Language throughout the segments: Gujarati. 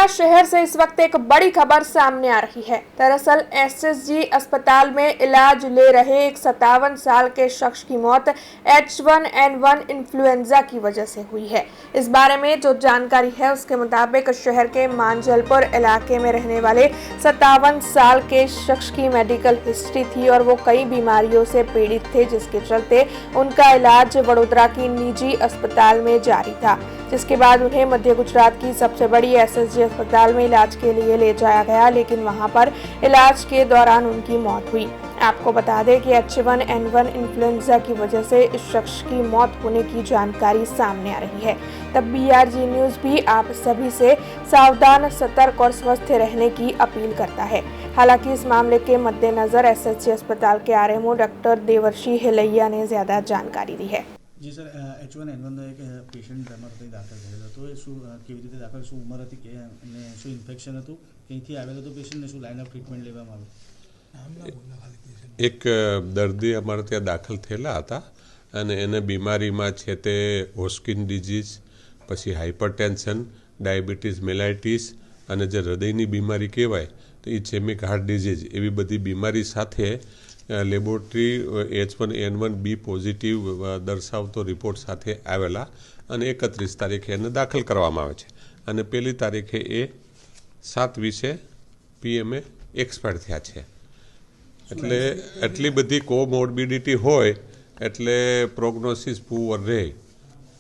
शहर से इस वक्त एक बड़ी खबर सामने आ रही है। दरअसल एसएसजी अस्पताल में इलाज ले रहे एक 57 साल के शख्स की मौत H1N1 इन्फ्लुएंजा की वजह से हुई है। इस बारे में जो जानकारी है उसके मुताबिक शहर के मांझलपुर इलाके में रहने वाले 57 साल के शख्स की मेडिकल हिस्ट्री थी और वो कई बीमारियों से पीड़ित थे, जिसके चलते उनका इलाज वडोदरा की निजी अस्पताल में जारी था, जिसके बाद उन्हें मध्य गुजरात की सबसे बड़ी एसएसजी अस्पताल में इलाज के लिए ले जाया गया, लेकिन वहां पर इलाज के दौरान उनकी मौत हुई। आपको बता दें कि H1N1 इन्फ्लुएंजा की वजह से इस शख्स की मौत होने की जानकारी सामने आ रही है। तब BRG न्यूज़ भी आप सभी से सावधान, सतर्क और स्वस्थ रहने की अपील करता है। हालांकि इस मामले के मद्देनजर एसएसजी अस्पताल के RMO डॉक्टर देवर्षि हिलैया ने ज्यादा जानकारी दी है। जी सर, H1N1 एक पेशન્ટ અમારે દાખલ થયેલો હતો। એ શું કેવી રીતે દાખલ, શું ઉંમર હતી કે અને શું ઇન્ફેક્શન હતું, ક્યાંથી આવેલો હતો પેશન્ટને, શું લાઇન ઓફ ટ્રીટમેન્ટ લેવામાં આવ્યું? એક દર્દી અમારે ત્યાં દાખલ થયેલા હતા અને એને બીમારીમાં છે તે હોસ્કિન ડિઝીઝ, પછી હાઇપરટેન્શન, ડાયાબિટીસ મેલાઇટીસ અને જે હૃદયની બીમારી કહેવાય તો ઇસેમિક હાર્ટ ડિઝીઝ, એવી બધી બીમારી સાથે લેબોરેટરી H1N1B પોઝિટિવ દર્શાવતો રિપોર્ટ સાથે આવેલા અને 31 તારીખે એને દાખલ કરવામાં આવે છે અને પહેલી તારીખે એ 7:20 PM એક્સપાયર થયા છે। એટલે એટલી બધી કોમોર્બિડિટી હોય એટલે પ્રોગ્નોસિસ પુઅર રહે,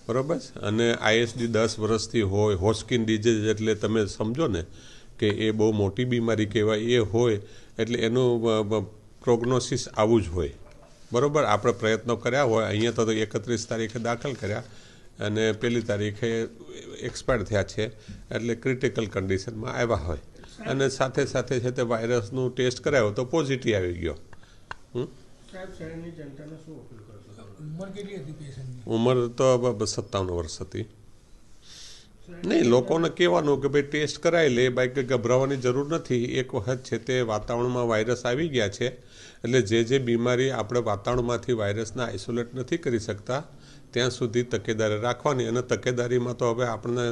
બરાબર। અને ISD 10 વર્ષથી હોય, હોસ્કિન ડિઝીઝ એટલે તમે સમજો ને કે એ બહુ મોટી બીમારી કહેવાય, એ હોય એટલે એનું પ્રોગ્નોસિસ આવું જ હોય, બરાબર। આપણે પ્રયત્નો કર્યા હોય, અહીંયા તો 31 તારીખે દાખલ કર્યા અને પહેલી તારીખે એક્સપાયર થયા છે, એટલે ક્રિટિકલ કન્ડિશનમાં આવ્યા હોય અને સાથે સાથે છે તે વાયરસનું ટેસ્ટ કરાવ્યો તો પોઝિટિવ આવી ગયો। ઉંમર તો 57 વર્ષ હતી। નહીં, લોકોને કહેવાનું કે ભાઈ ટેસ્ટ કરાવી લે, બાકી ગભરાવાની જરૂર નથી। એક વખત છે તે વાતાવરણમાં વાયરસ આવી ગયા છે એટલે જે બીમારી આપણે વાતાવરણમાંથી વાયરસને આઇસોલેટ નથી કરી શકતા ત્યાં સુધી તકેદારી રાખવાની। અને તકેદારીમાં તો હવે આપણને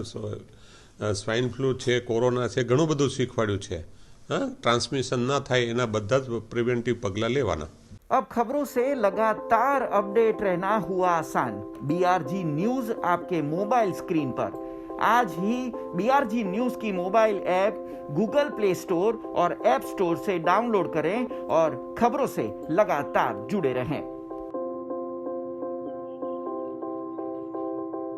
સ્વાઇન ફ્લૂ છે, કોરોના છે, ઘણું બધું શીખવાડ્યું છે। ટ્રાન્સમિશન ના થાય એના બધા જ પ્રિવેન્ટિવ પગલાં લેવાના। अब खबरों से लगातार अपडेट रहना हुआ आसान। BRG न्यूज आपके मोबाइल स्क्रीन पर। आज ही BRG न्यूज की mobile app Google play store और ऐप स्टोर से डाउनलोड करें और खबरों से लगातार जुड़े रहें।